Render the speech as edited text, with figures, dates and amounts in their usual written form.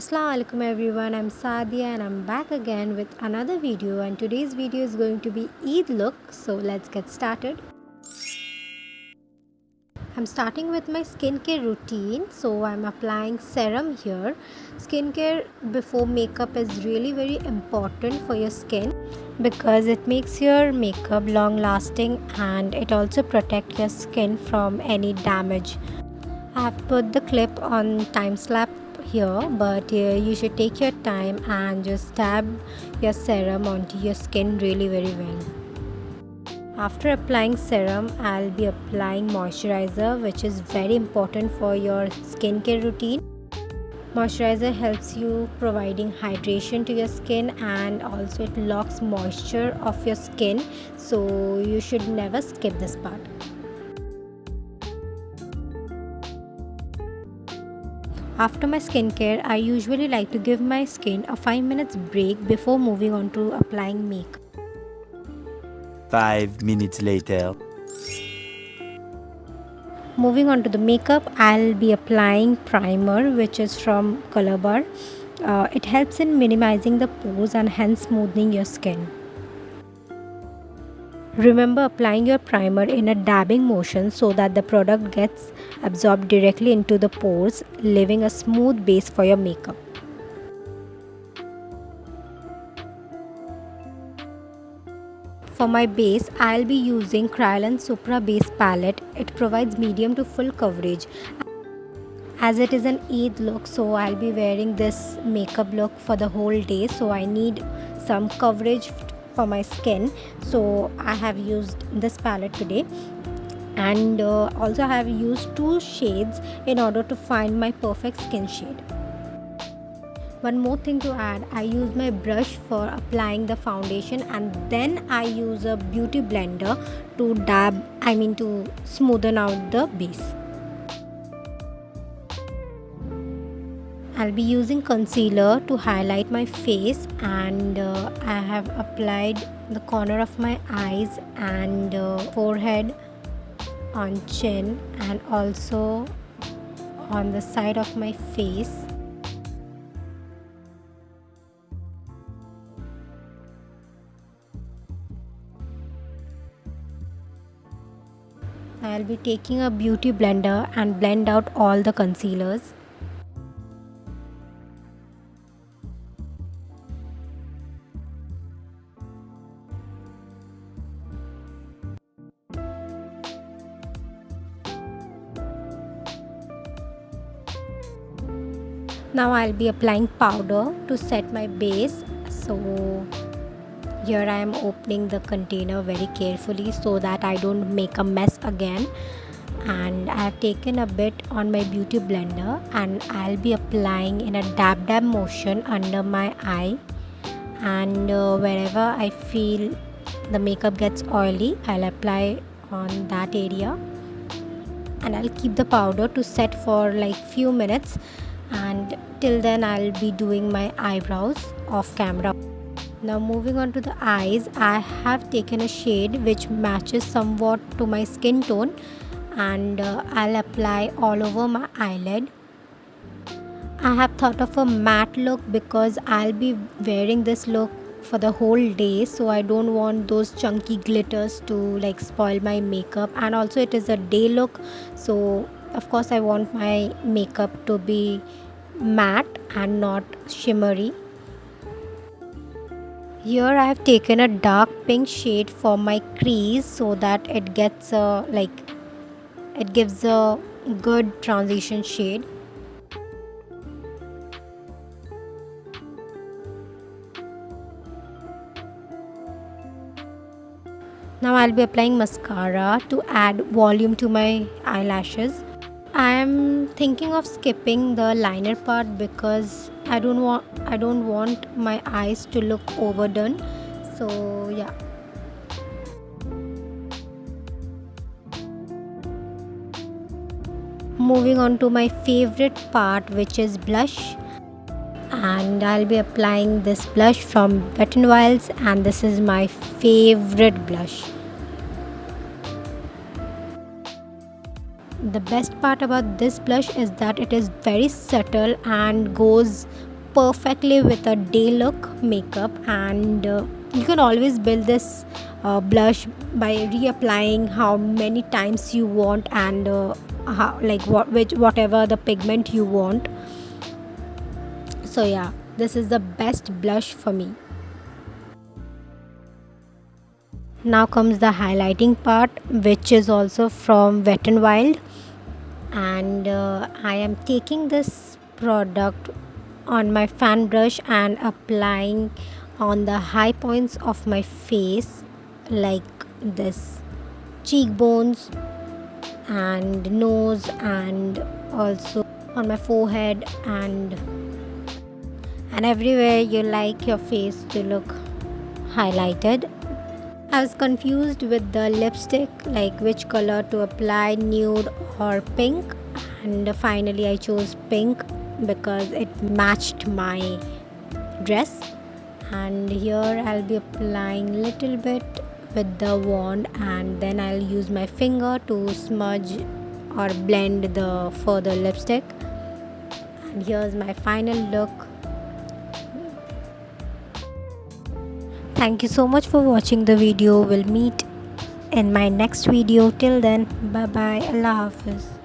Assalamu alaikum everyone, I'm Sadia and I'm back again with another video, and today's video is going to be Eid look, so let's get started. I'm starting with my skincare routine, so I'm applying serum here. Skincare before makeup is really very important for your skin because it makes your makeup long lasting and it also protects your skin from any damage. I have put the clip on time slap here, but you should take your time and just dab your serum onto your skin really very well. After applying serum, I'll be applying moisturizer, which is very important for your skincare routine. Moisturizer helps you providing hydration to your skin and also it locks moisture of your skin, so you should never skip this part. After my skincare, I usually like to give my skin a 5 minutes break before moving on to applying makeup. 5 minutes later. Moving on to the makeup, I'll be applying primer, which is from Color Bar. It helps in minimizing the pores and hence smoothing your skin. Remember applying your primer in a dabbing motion so that the product gets absorbed directly into the pores, leaving a smooth base for your makeup. For my base, I'll be using Kryolan Supra Base Palette. It provides medium to full coverage. As it is an Eid look, so I'll be wearing this makeup look for the whole day. So I need some coverage for my skin. So I have used this palette today. And also I have used two shades in order to find my perfect skin shade. One more thing to add, I use my brush for applying the foundation and then I use a beauty blender to to smoothen out the base. I'll be using concealer to highlight my face, and I have applied the corner of my eyes and forehead, on chin and also on the side of my face. I'll be taking a beauty blender and blend out all the concealers. Now I'll be applying powder to set my base. So here I am opening the container very carefully so that I don't make a mess again. And I have taken a bit on my beauty blender and I'll be applying in a dab motion under my eye, and wherever I feel the makeup gets oily, I'll apply on that area, and I'll keep the powder to set for like few minutes, and till then I'll be doing my eyebrows off camera. Now moving on to the eyes, I have taken a shade which matches somewhat to my skin tone, and I'll apply all over my eyelid. I have thought of a matte look because I'll be wearing this look for the whole day, so I don't want those chunky glitters to like spoil my makeup, and also it is a day look, so of course I want my makeup to be matte and not shimmery. Here I have taken a dark pink shade for my crease so that it gives a good transition shade. Now I'll be applying mascara to add volume to my eyelashes. I am thinking of skipping the liner part because I don't want my eyes to look overdone. So yeah. Moving on to my favorite part, which is blush, and I'll be applying this blush from Wet n Wilds, and this is my favorite blush. the best part about this blush is that it is very subtle and goes perfectly with a day look makeup. And you can always build this blush by reapplying how many times you want, and whatever the pigment you want. So yeah, this is the best blush for me. Now comes the highlighting part, which is also from Wet n Wild. And I am taking this product on my fan brush and applying on the high points of my face, like this cheekbones and nose, and also on my forehead, and everywhere you like your face to look highlighted. I was confused with the lipstick, like which color to apply, nude or pink, and finally I chose pink because it matched my dress. And here I'll be applying little bit with the wand, and then I'll use my finger to smudge or blend the further lipstick. And here's my final look. Thank you so much for watching the video. We'll meet in my next video. Till then, bye bye. Allah Hafiz.